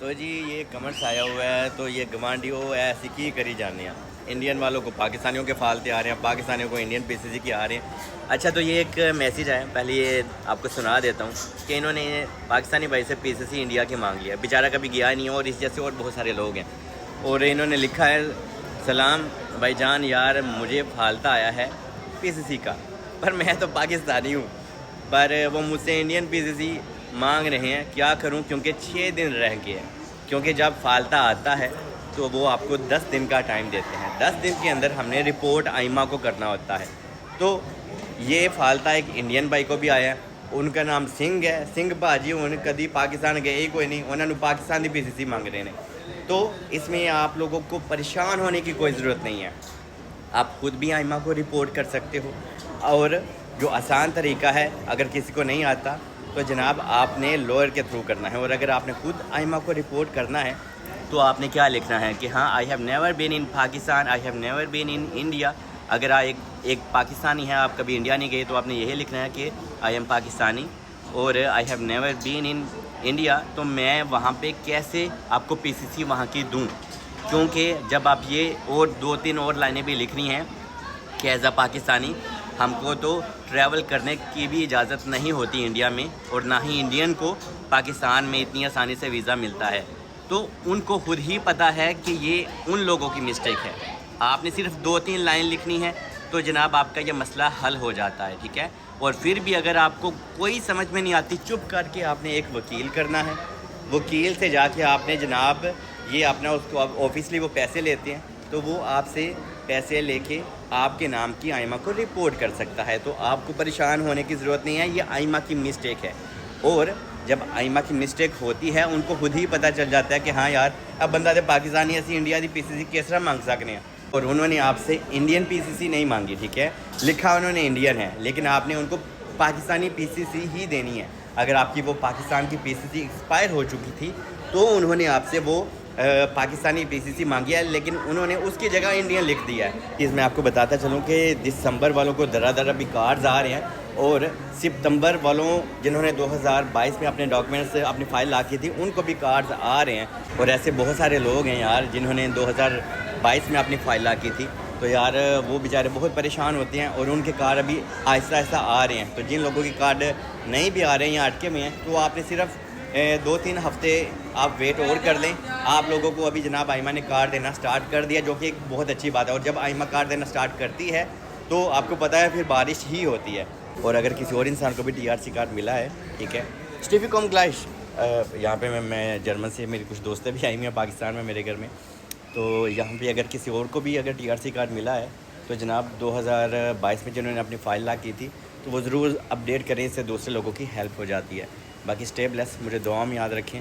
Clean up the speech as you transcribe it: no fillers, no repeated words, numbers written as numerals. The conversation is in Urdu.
تو جی یہ کمنٹس آیا ہوا ہے تو یہ گوانڈیو ایسی کی کری جانے ہیں، انڈین والوں کو پاکستانیوں کے فالتے آ رہے ہیں، پاکستانیوں کو انڈین پی سی سی کے آ رہے ہیں۔ اچھا تو یہ ایک میسیج ہے، پہلے یہ آپ کو سنا دیتا ہوں کہ انہوں نے پاکستانی بھائی سے پی سی سی انڈیا کی مانگ لیا، بیچارہ کبھی گیا نہیں ہے اور اس جیسے اور بہت سارے لوگ ہیں، اور انہوں نے لکھا ہے سلام بھائی جان، یار مجھے پھالتا آیا ہے پی سی سی کا، پر میں تو پاکستانی ہوں، پر وہ مجھ سے انڈین پی سی سی مانگ رہے ہیں، کیا کروں کیونکہ 6 دن رہ گئے ہیں، کیونکہ جب فالتا آتا ہے تو وہ آپ کو 10 دن کا ٹائم دیتے ہیں، 10 دن کے اندر ہم نے رپورٹ آئمہ کو کرنا ہوتا ہے۔ تو یہ فالتا ایک انڈین بھائی کو بھی آیا ہے، ان کا نام سنگھ ہے، سنگھ بھاجی انہوں نے کدی پاکستان گئے ہی کوئی نہیں، انہوں نے پاکستان دی پی سی سی مانگ رہے ہیں۔ تو اس میں آپ لوگوں کو پریشان ہونے کی کوئی ضرورت نہیں ہے، آپ خود بھی آئمہ کو رپورٹ کر سکتے ہو، اور جو آسان طریقہ ہے اگر کسی کو نہیں آتا تو جناب آپ نے لوئر کے تھرو کرنا ہے، اور اگر آپ نے خود آئمہ کو رپورٹ کرنا ہے تو آپ نے کیا لکھنا ہے کہ ہاں I have never been in Pakistan, I have never been in India. اگر آپ ایک پاکستانی ہے، آپ کبھی انڈیا نہیں گئے، تو آپ نے یہی لکھنا ہے کہ آئی ایم پاکستانی اور I have never been in India, تو میں وہاں پہ کیسے آپ کو پی سی سی وہاں کی دوں، کیونکہ جب آپ یہ اور 2-3 اور لائنیں بھی لکھنی ہیں کہ ایز اے پاکستانی ہم کو تو ٹریول کرنے کی بھی اجازت نہیں ہوتی انڈیا میں، اور نہ ہی انڈین کو پاکستان میں اتنی آسانی سے ویزا ملتا ہے، تو ان کو خود ہی پتہ ہے کہ یہ ان لوگوں کی مسٹیک ہے۔ آپ نے صرف 2-3 لائن لکھنی ہے تو جناب آپ کا یہ مسئلہ حل ہو جاتا ہے، ٹھیک ہے۔ اور پھر بھی اگر آپ کو کوئی سمجھ میں نہیں آتی، چپ کر کے آپ نے ایک وکیل کرنا ہے، وکیل سے جا کے آپ نے جناب یہ اپنا اس کو آفیسلی وہ پیسے لیتے ہیں، تو وہ آپ سے پیسے لے کے آپ کے نام کی آئمہ کو رپورٹ کر سکتا ہے، تو آپ کو پریشان ہونے کی ضرورت نہیں ہے، یہ آئمہ کی مسٹیک ہے۔ اور جب آئمہ کی مسٹیک ہوتی ہے ان کو خود ہی پتہ چل جاتا ہے کہ ہاں یار اب بندہ دے پاکستانی اسی انڈیا دی پی سی سی کس طرح مانگ سکنے ہیں، اور انہوں نے آپ سے انڈین پی سی سی نہیں مانگی، ٹھیک ہے، لکھا انہوں نے انڈین ہے لیکن آپ نے ان کو پاکستانی پی سی سی ہی دینی ہے۔ اگر آپ کی وہ پاکستان کی پی سی سی ایکسپائر ہو چکی تھی تو انہوں نے آپ سے وہ پاکستانی پی سی سی مانگی ہے، لیکن انہوں نے اس کی جگہ انڈین لکھ دیا ہے۔ اس میں آپ کو بتاتا چلوں کہ دسمبر والوں کو درا بھی کارڈز آ رہے ہیں، اور ستمبر والوں جنہوں نے 2022 میں اپنے ڈاکیومنٹس اپنی فائل لا کی تھی ان کو بھی کارڈز آ رہے ہیں، اور ایسے بہت سارے لوگ ہیں یار جنہوں نے 2022 میں اپنی فائل لا کی تھی، تو یار وہ بیچارے بہت پریشان ہوتے ہیں، اور ان کے کارڈ ابھی آہستہ آہستہ آ رہے ہیں۔ تو جن لوگوں کی کارڈ نہیں بھی آ رہے ہیں یا اٹکے میں ہیں، تو آپ نے صرف 2-3 ہفتے آپ ویٹ اور کر لیں۔ آپ لوگوں کو ابھی جناب آئمہ نے کارڈ دینا سٹارٹ کر دیا، جو کہ ایک بہت اچھی بات ہے، اور جب آئمہ کارڈ دینا سٹارٹ کرتی ہے تو آپ کو پتہ ہے پھر بارش ہی ہوتی ہے۔ اور اگر کسی اور انسان کو بھی ٹی آر سی کارڈ ملا ہے، ٹھیک ہے، اسٹیفی کوم گلائش یہاں پہ میں جرمن سے میری کچھ دوستیں بھی آئی ہوئی ہیں پاکستان میں میرے گھر میں، تو یہاں پہ اگر کسی اور کو بھی اگر ٹی آر سی کارڈ ملا ہے تو جناب 2022 میں جنہوں نے اپنی فائل لا کی تھی تو وہ ضرور اپڈیٹ کریں، اس سے دوسرے لوگوں کی ہیلپ ہو جاتی ہے۔ باقی اسٹے بلیس، مجھے دعا میں یاد رکھیں۔